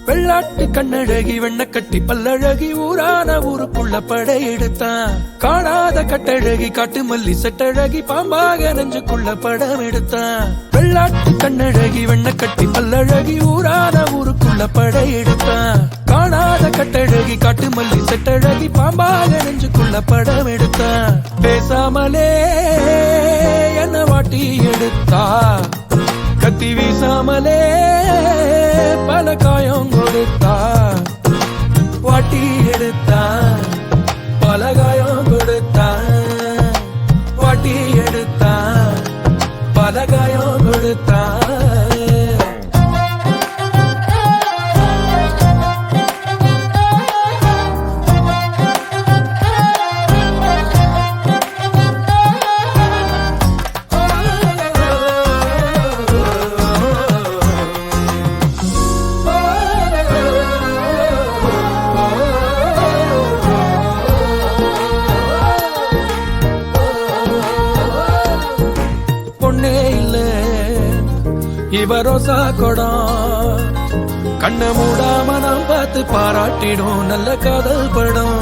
வெள்ளாட்டு கண்ணழகி வெண்ண கட்டி பல்லழகி ஊரான ஊருக்குள்ள படையெடுத்தான். காணாத கட்டழகி காட்டு மல்லி செட்டழகி பாம்பாக நெஞ்சுக்குள்ள படம் எடுத்தான். வெள்ளாட்டு கண்ணழகி வெண்ண கட்டி பல்லழகி ஊரான ஊருக்குள்ள படையெடுத்தான். காணாத கட்டழகி காட்டு மல்லி செட்டழகி பாம்பாக நெஞ்சுக்குள்ள படம் எடுத்தான். பேசாமலே என்ன வாட்டி எடுத்தா, கத்தி வீசாமலே பல காயம் கொடுத்தா. வாட்டி எடுத்தா பல காயம் கொடுத்தா. வாட்டி எடுத்தா பல காயம் கொடுத்தா. இவரோசா கொடம் கண்ண மூடாம நாம் பார்த்து பாராட்டிடும் நல்ல காதல் படம்.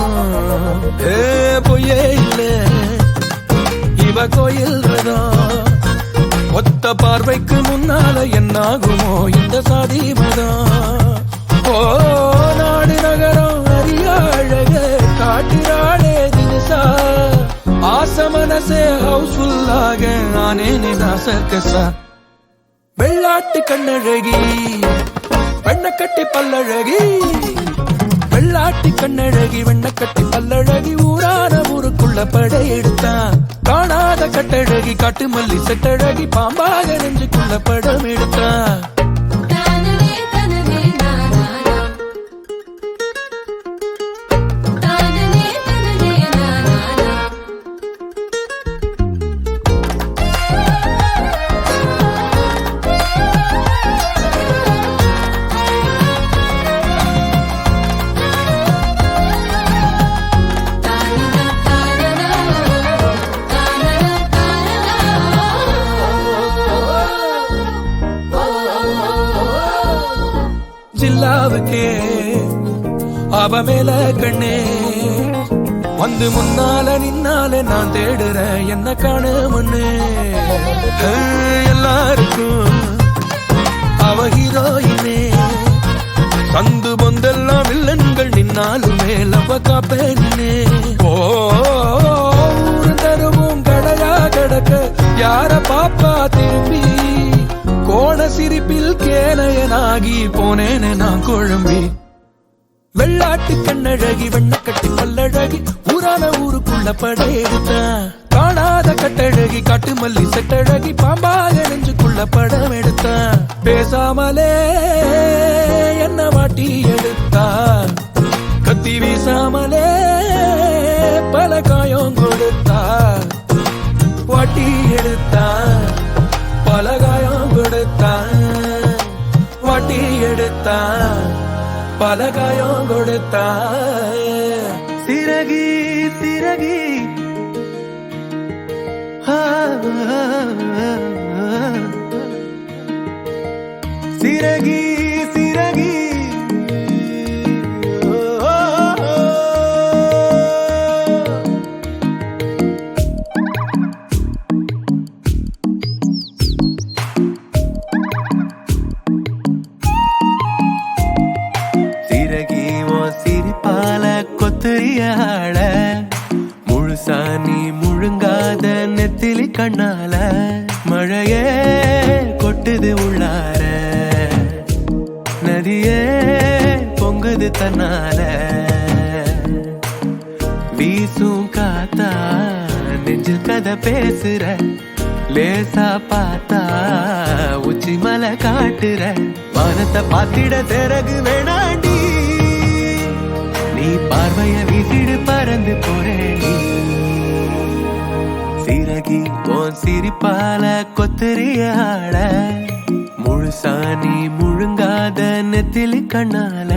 பொய்யே இல்ல இவ கோயில் ரதம். ஒத்த பார்வைக்கு முன்னால என்னாகுமோ இந்த சாதி மதம். ஓ நாடு நகரம் அறிய அழக காட்டினாடே தினசா. ஆச மனசே ஹவுஸ்ஃபுல்லாக நானே சர்க்கஸா. வெள்ளாட்டு கண்ணழகி வெண்ண கட்டி பல்லழகி. வெள்ளாட்டு கண்ணழகி வெண்ண கட்டி பல்லழகி ஊரான ஊருக்குள்ள படையெடுத்தான். காணாத கட்டழகி காட்டு மல்லி செட்டழகி பாம்பாக நெஞ்சுக்குள்ள படம் எடுத்தான். ஜில்லாவுக்கே அவ மேல கண்ணே வந்து முன்னால நின்னால நான் தேடுறேன் என்ன காண முன்னு. எல்லாருக்கும் அவ ஹீரோயினே. சந்து பொந்தெல்லாம் வில்லன்கள் நின்னாலுமே லவ காப்பேனே. ஊரு தருவும் கடையா கடக்க யார பாப்பா திரும்பி. கோண சிரிப்பில் கேனையனாகி போனேனே நான் குழம்பி. வெள்ளாட்டு கண்ணழகி வெண்ண கட்டி பல்லழகி ஊரான ஊருக்குள்ள படையெடுத்தான். காணாத கட்டழகி காட்டு மல்லி செட்டழகி பாம்பாக நெஞ்சுக்குள்ள படம் எடுத்தான். பேசாமலே என்ன வாட்டி எடுத்தா, கத்தி வீசாமலே பல காயம் கொடுத்தா. வாட்டி எடுத்தா பல காயம் கொடுத்தா. வாட்டி எடுத்தா பல காயம் கொடுத்தா. சிறகி சிறகி சிறகி சிறகி. சிரிப்பால கொத்துறியாட முழுசா நீ முழுங்காத நெத்திலி கண்ணால மழையே கொட்டுது உள்ளார. நதியே பொங்குது தன்னால. வீசும் காத்தா நெஞ்சில் கதை பேசுற. லேசா பார்த்தா உச்சி மலை காட்டுற. வானத்தை பாத்திட சிறகு வேணாண்டி. நீ பார்வைய வீசிடு பறந்து போறேடி. சிறகி உன் சிரிப்பால கொத்தறியாட முழுசா நீ முழுங்காத நெத்திலி கண்ணால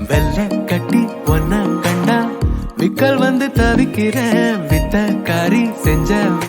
வெள்ளை கட்டி ஒன்ன கண்டா விக்கல் வந்து தவிக்கிறேன் வித்த காரி செஞ்ச